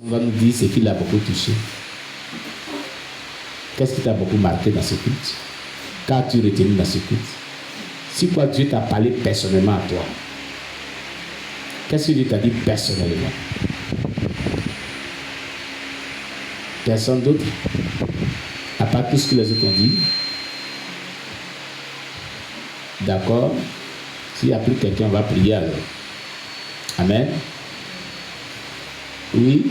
On va nous dire ce qui l'a beaucoup touché. Qu'est-ce qui t'a beaucoup marqué dans ce culte? Qu'as-tu retenu dans ce culte? Si quoi Dieu t'a parlé personnellement à toi, qu'est-ce que Dieu t'a dit personnellement? Personne d'autre? À part tout ce que les autres ont dit? D'accord? S'il n'y a plus quelqu'un, on va prier alors. Amen. Oui.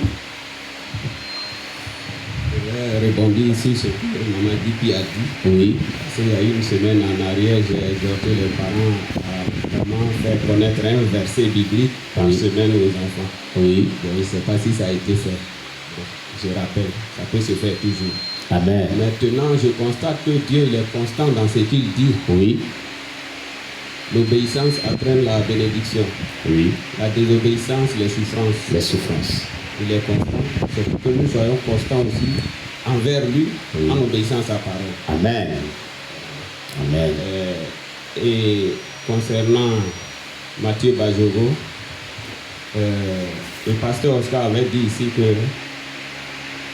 Je vais rebondir ici sur ce que Maman Dipi a dit. Oui. Parce qu'il y a une semaine en arrière, j'ai exhorté les parents à vraiment faire connaître un verset biblique par semaine aux enfants. Oui. Donc, je ne sais pas si ça a été fait. Donc, je rappelle, ça peut se faire toujours. Amen. Maintenant, je constate que Dieu il est constant dans ce qu'il dit. Oui. L'obéissance entraîne la bénédiction. Oui. La désobéissance, les souffrances. Les souffrances. Il est constant. C'est pour que nous soyons constants aussi envers lui, Oui. en obéissant à sa parole. Amen. Amen. Et concernant Mathieu Bajogo, le pasteur Oscar avait dit ici que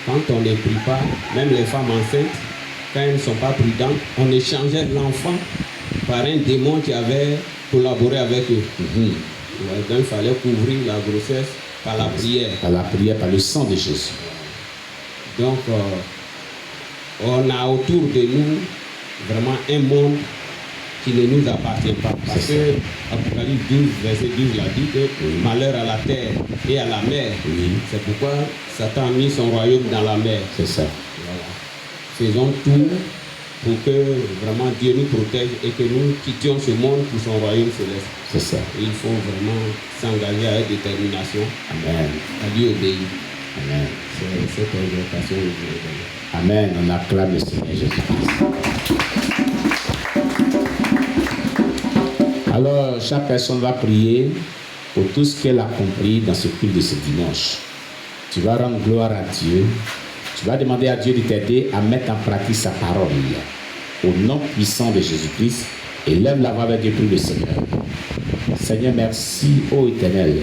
quand on ne prie pas, même les femmes enceintes, quand elles ne sont pas prudentes, on échangeait l'enfant par un démon qui avait collaboré avec eux. Donc il fallait couvrir la grossesse par la prière. Par la prière, par le sang de Jésus. Donc on a autour de nous vraiment un monde qui ne nous appartient pas. Parce que Apocalypse 12, verset 12 l'a dit que malheur à la terre et à la mer. Oui. C'est pourquoi Satan a mis son royaume dans la mer. C'est ça. Voilà. Faisons tout pour que vraiment Dieu nous protège et que nous quittions ce monde pour son royaume céleste. C'est ça. Et il faut vraiment s'engager avec détermination Amen. à lui obéir. Amen. C'est cette exhortation que je voulais donner. Amen. On acclame le Seigneur Jésus-Christ. Alors, chaque personne va prier pour tout ce qu'elle a compris dans ce culte de ce dimanche. Tu vas rendre gloire à Dieu. Tu vas demander à Dieu de t'aider à mettre en pratique sa parole. Au nom puissant de Jésus-Christ, élève la voix avec Dieu, prie le Seigneur. Seigneur, merci, ô Éternel,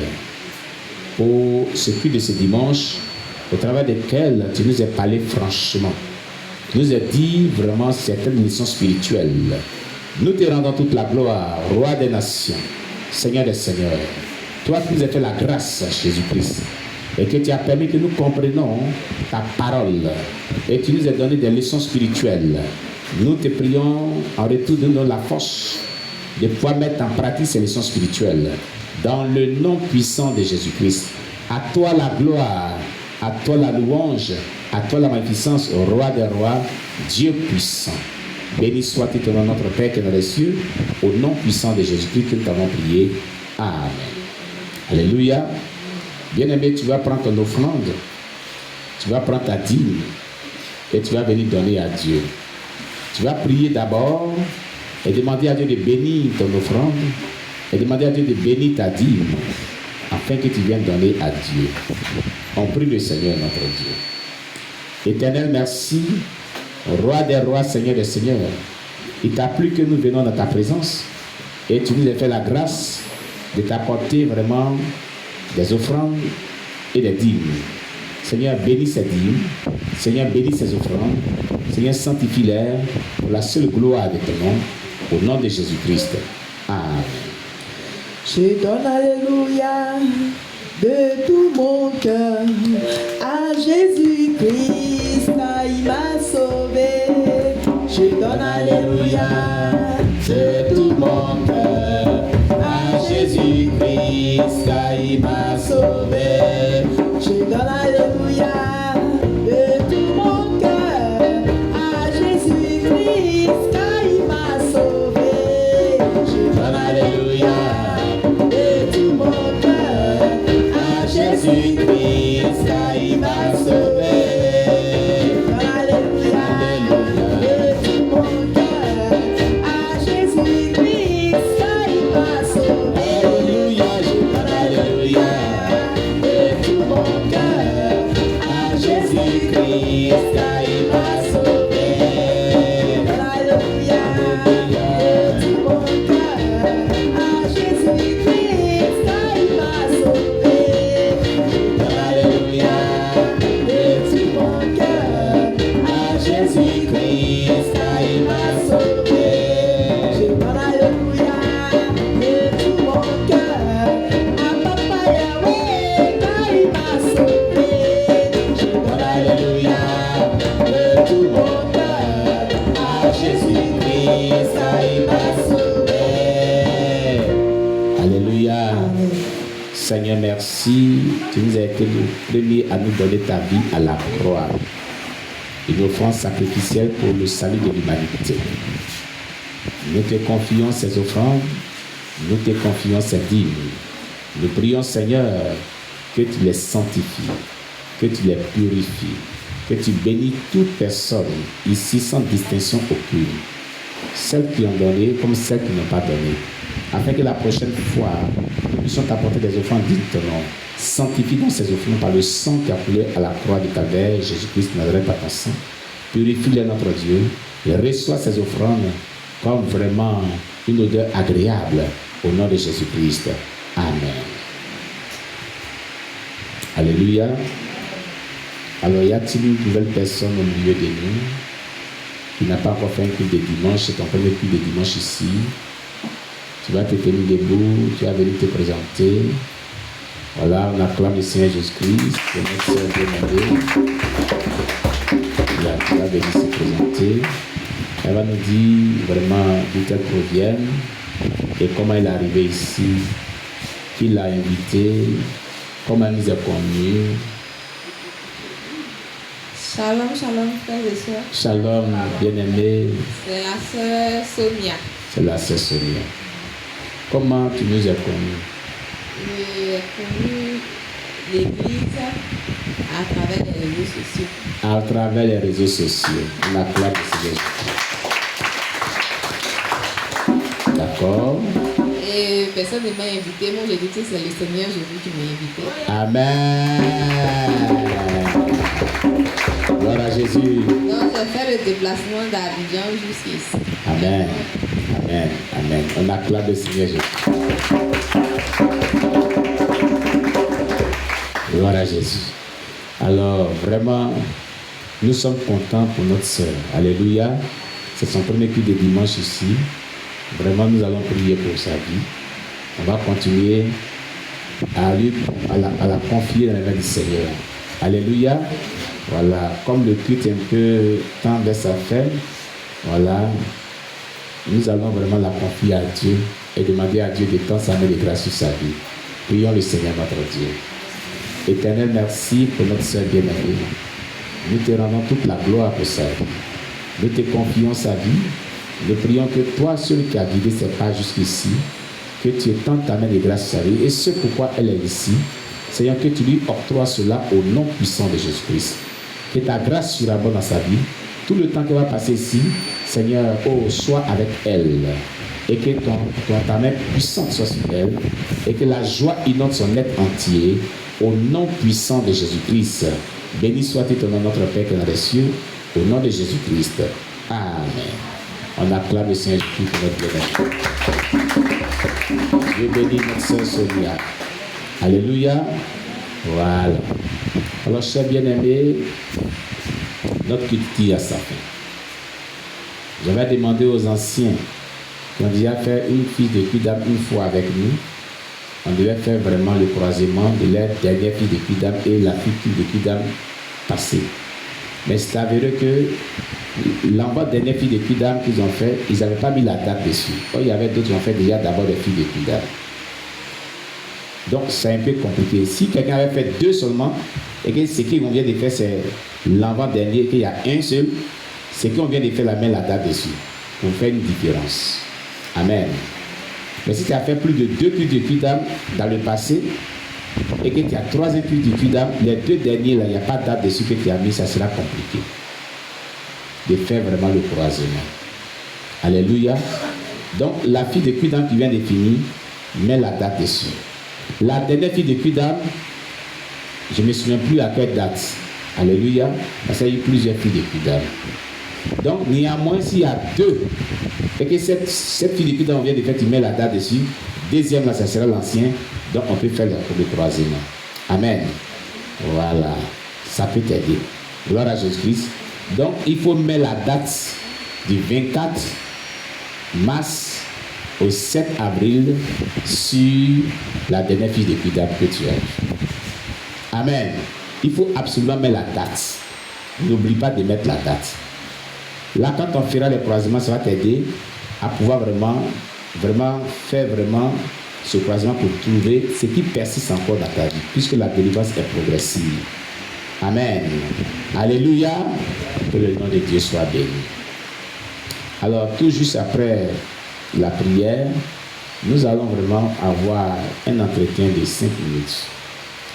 pour ce culte de ce dimanche, au travers desquels tu nous as parlé franchement. Tu nous as dit vraiment certaines missions spirituelles. Nous te rendons toute la gloire, Roi des nations, Seigneur des seigneurs. Toi qui nous as fait la grâce, Jésus-Christ, et que tu as permis que nous comprenions ta parole, et tu nous as donné des leçons spirituelles. Nous te prions en retour de nous la force de pouvoir mettre en pratique ces leçons spirituelles. Dans le nom puissant de Jésus-Christ, à toi la gloire, à toi la louange, à toi la magnificence, au Roi des rois, Dieu puissant. Béni soit-il ton nom, notre Père qui est dans les cieux, au nom puissant de Jésus-Christ que nous t'avons prié. Amen. Alléluia. Bien-aimé, tu vas prendre ton offrande, tu vas prendre ta dîme et tu vas venir donner à Dieu. Tu vas prier d'abord et demander à Dieu de bénir ton offrande et demander à Dieu de bénir ta dîme afin que tu viennes donner à Dieu. On prie le Seigneur notre Dieu. Éternel, merci. Roi des rois, Seigneur des seigneurs, il t'a plu que nous venons dans ta présence et tu nous as fait la grâce de t'apporter vraiment des offrandes et des dîmes. Seigneur, bénis ces dîmes. Seigneur, bénis ces offrandes. Seigneur, sanctifie-les pour la seule gloire de ton nom, au nom de Jésus-Christ. Amen. Je donne alléluia de tout mon cœur à Jésus-Christ, car il m'a sauvé. Je donne alléluia de tout mon cœur à Jésus-Christ, car il m'a sauvé. Je donne alléluia de tout mon cœur à Jésus-Christ, car il m'a sauvé. Je donne alléluia de tout mon cœur à Jésus-Christ, car il m'a sauvé. Alléluia de tout mon cœur à Jésus-Christ, car il m'a sauvé. Alléluia, je donne alléluia de tout mon cœur Seigneur, merci. Tu nous as été le premier à nous donner ta vie à la croix. Une offrande sacrificielle pour le salut de l'humanité. Nous te confions ces offrandes. Nous te confions ces dîmes. Nous prions, Seigneur, que tu les sanctifies, que tu les purifies, que tu bénis toute personne ici sans distinction aucune. Celles qui ont donné comme celles qui n'ont pas donné. Afin que la prochaine fois, nous puissions t'apporter des offrandes dignes de ton nom. Sanctifie donc ces offrandes par le sang qui a coulé à la croix du Calvaire, Jésus-Christ Nazareth par ton sang. Purifie-les, notre Dieu, et reçois ces offrandes comme vraiment une odeur agréable au nom de Jésus-Christ. Amen. Alléluia. Alors, y a-t-il une nouvelle personne au milieu de nous qui n'a pas encore fait un culte de dimanche? C'est ton premier culte de dimanche ici. Tu vas te tenir debout, tu vas venir te présenter. Voilà, on acclame le Seigneur Jésus-Christ, notre sœur bien-aimée. Là, tu vas venir se présenter. Elle va nous dire vraiment d'où elle provient et comment elle est arrivée ici, qui l'a invitée, comment elle nous a connus. Shalom, shalom, frères et sœurs. Shalom, bien-aimée. C'est la sœur Sonia. C'est la sœur Sonia. Comment tu nous as connus? J'ai connu l'église à travers les réseaux sociaux. À travers les réseaux sociaux. On acclame le Seigneur. D'accord. Et personne ne m'a invité. Moi, j'ai dit que c'est le Seigneur Jésus qui m'a invité. Amen. Gloire à Jésus. Donc, j'ai fait le déplacement d'Abidjan jusqu'ici. Amen. Amen. Amen. On acclame le Seigneur Jésus. Gloire à Jésus. Alors, vraiment, nous sommes contents pour notre sœur. Alléluia. C'est son premier culte de dimanche ici. Vraiment, nous allons prier pour sa vie. On va continuer à la confier dans les mains du Seigneur. Alléluia. Voilà. Comme le culte un peu tend vers sa fin, voilà. Nous allons vraiment la confier à Dieu et demander à Dieu de tendre sa main de grâce sur sa vie. Prions le Seigneur notre Dieu. Éternel, merci pour notre sœur bien-aimée. Nous te rendons toute la gloire pour sa vie. Nous te confions sa vie. Nous prions que toi, celui qui a guidé ses pas jusqu'ici, que tu étendes ta main de grâce sur sa vie. Et ce pourquoi elle est ici, Seigneur, que tu lui octroies cela au nom puissant de Jésus-Christ. Que ta grâce surabonde dans sa vie. Tout le temps qu'elle va passer ici, Seigneur, sois avec elle. Et que ta main puissante soit sur elle. Et que la joie inonde son être entier. Au nom puissant de Jésus-Christ. Béni soit-il ton nom, notre Père qui est dans les cieux. Au nom de Jésus-Christ. Amen. On acclame le Seigneur Jésus pour notre bien-aimé. Dieu bénit notre sœur Sonia. Alléluia. Voilà. Alors, chers bien-aimés, notre culte tire à sa fin. J'avais demandé aux anciens qui ont déjà fait une fille de Kidam une fois avec nous. On devait faire vraiment le croisement de leur dernière fille de Kidam et la fille de Kidam passée. Mais c'est avéré que l'envoi de dernière fille de Kidam qu'ils ont fait, ils n'avaient pas mis la date dessus. Il y avait d'autres qui ont fait déjà d'abord des filles de Kidam. Donc c'est un peu compliqué. Si quelqu'un avait fait deux seulement, et que ce qu'on vient de faire, c'est l'envoi dernier, qu'il y a un seul, ce qu'on vient de faire, la main la date dessus. On fait une différence. Amen. Mais si tu as fait plus de deux cultes de Kidam dans le passé, et que tu as troisième culte de Kidam, les deux derniers, là, il n'y a pas de date dessus que tu as mis, ça sera compliqué. De faire vraiment le croisement. Alléluia. Donc, la fille de Kidam qui vient de finir, met la date dessus. La dernière fille de Kidam, je ne me souviens plus à quelle date. Alléluia. Parce qu'il y a eu plusieurs filles de Kidam. Donc, néanmoins, s'il y a deux, et que cette fille de Kidam vient de faire, tu mets la date dessus. Deuxième, là, ça sera l'ancien. Donc, on peut faire le croisement. Amen. Voilà. Ça peut t'aider. Gloire à Jésus-Christ. Donc, il faut mettre la date du 24 mars au 7 avril sur la dernière fille de Kidam que tu as. Amen. Il faut absolument mettre la date. N'oublie pas de mettre la date. Là, quand on fera les croisements, ça va t'aider à pouvoir vraiment faire vraiment ce croisement pour trouver ce qui persiste encore dans ta vie, puisque la délivrance est progressive. Amen. Alléluia. Que le nom de Dieu soit béni. Alors, tout juste après la prière, nous allons vraiment avoir un entretien de 5 minutes.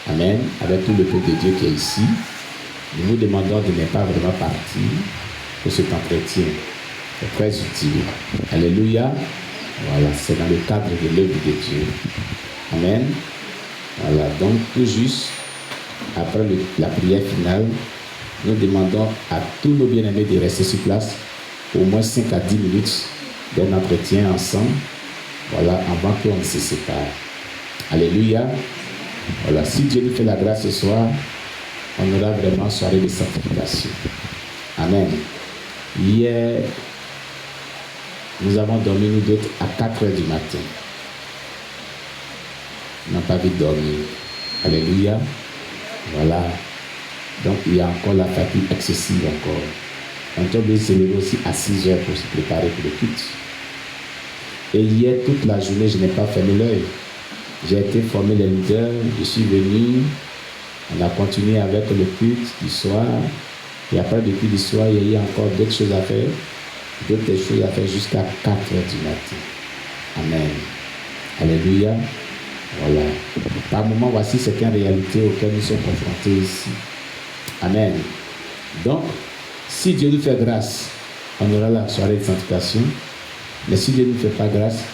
Amen. Avec tout le peuple de Dieu qui est ici. Nous vous demandons de ne pas vraiment partir pour cet entretien. C'est très utile. Alléluia. Voilà, c'est dans le cadre de l'œuvre de Dieu. Amen. Voilà, donc tout juste après la prière finale, nous demandons à tous nos bien-aimés de rester sur place au moins 5 à 10 minutes d'un entretien ensemble. Voilà, avant qu'on ne se sépare. Alléluia. Voilà, si Dieu nous fait la grâce ce soir, on aura vraiment soirée de sanctification. Amen. Hier, nous avons dormi, nous d'autres, à 4 heures du matin. On n'a pas vite dormi. Alléluia. Voilà. Donc, il y a encore la fatigue excessive encore. On est obligé de se lever aussi à 6 heures pour se préparer pour le culte. Et hier, toute la journée, je n'ai pas fermé l'œil. J'ai été formé les leaders, je suis venu, on a continué avec le culte du soir. Et après le culte du soir, il y a eu encore d'autres choses à faire jusqu'à 4 heures du matin. Amen. Alléluia. Voilà. Par moment, voici certaines réalités auxquelles nous sommes confrontés ici. Amen. Donc, si Dieu nous fait grâce, on aura la soirée de sanctification. Mais si Dieu ne nous fait pas grâce,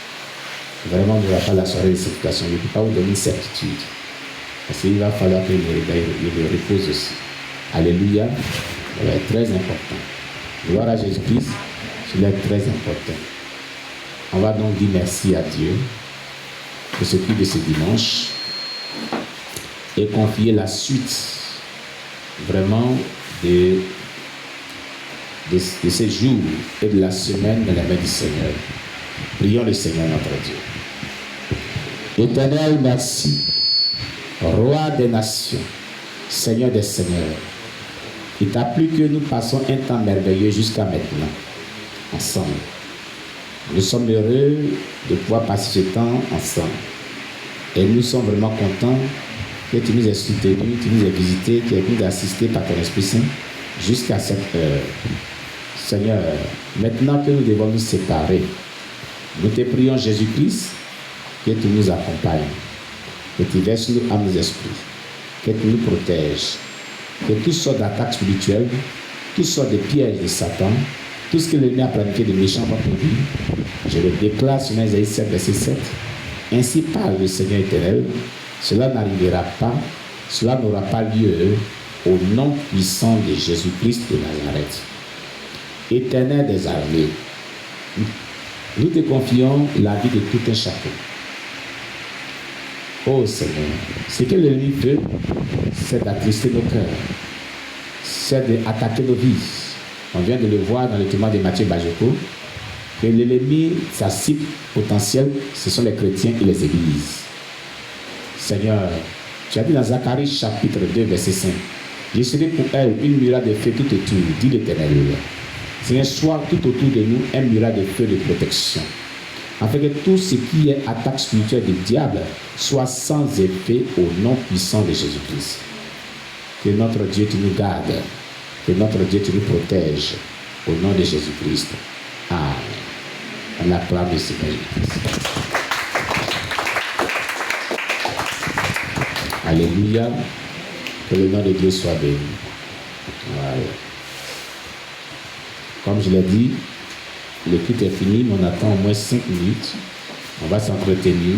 vraiment, on n'aura pas la soirée de sanctification. Je ne peux pas vous donner une certitude. Parce qu'il va falloir que le repose aussi. Alléluia. Ça va être très important. Gloire à Jésus-Christ, cela est très important. On va donc dire merci à Dieu pour ce culte de ce dimanche et confier la suite vraiment de ces jours et de la semaine dans la main du Seigneur. Prions le Seigneur notre Dieu. Éternel, merci. Roi des nations, Seigneur des seigneurs. Il t'a plu que nous passons un temps merveilleux jusqu'à maintenant, ensemble. Nous sommes heureux de pouvoir passer ce temps ensemble. Et nous sommes vraiment contents que tu nous aies soutenus, tu nous aies visités, que tu nous aies assistés par ton Esprit Saint jusqu'à cette heure. Seigneur, maintenant que nous devons nous séparer, nous te prions, Jésus-Christ, que tu nous accompagnes, que tu verses nous à nos esprits, que tu nous protèges, que toutes sortes d'attaques spirituelles, toutes sortes de pièges de Satan, tout ce que l'ennemi a planifié de méchant dans ton vie, je le déclare sur Isaïe 7, verset 7. Ainsi parle le Seigneur éternel, cela n'arrivera pas, cela n'aura pas lieu au nom puissant de Jésus-Christ de Nazareth. Éternel des armées, nous te confions la vie de tout un chacun. Oh Seigneur, ce que l'ennemi veut, c'est d'attrister nos cœurs, c'est d'attaquer nos vies. On vient de le voir dans le témoignage de Matthieu Bajoko, que l'ennemi, sa cible potentielle, ce sont les chrétiens et les églises. Seigneur, tu as dit dans Zacharie chapitre 2, verset 5, je serai pour elle une muraille de feu tout autour, dit l'Éternel. Seigneur, sois tout autour de nous un muraille de feu de protection, afin que tout ce qui est attaque spirituelle du diable soit sans effet au nom puissant de Jésus-Christ. Que notre Dieu tu nous garde, que notre Dieu tu nous protège au nom de Jésus-Christ. Amen. On acclame le Seigneur Jésus-Christ. Alléluia. Que le nom de Dieu soit béni. Voilà. Comme je l'ai dit, le culte est fini, mais on attend au moins 5 minutes. On va s'entretenir.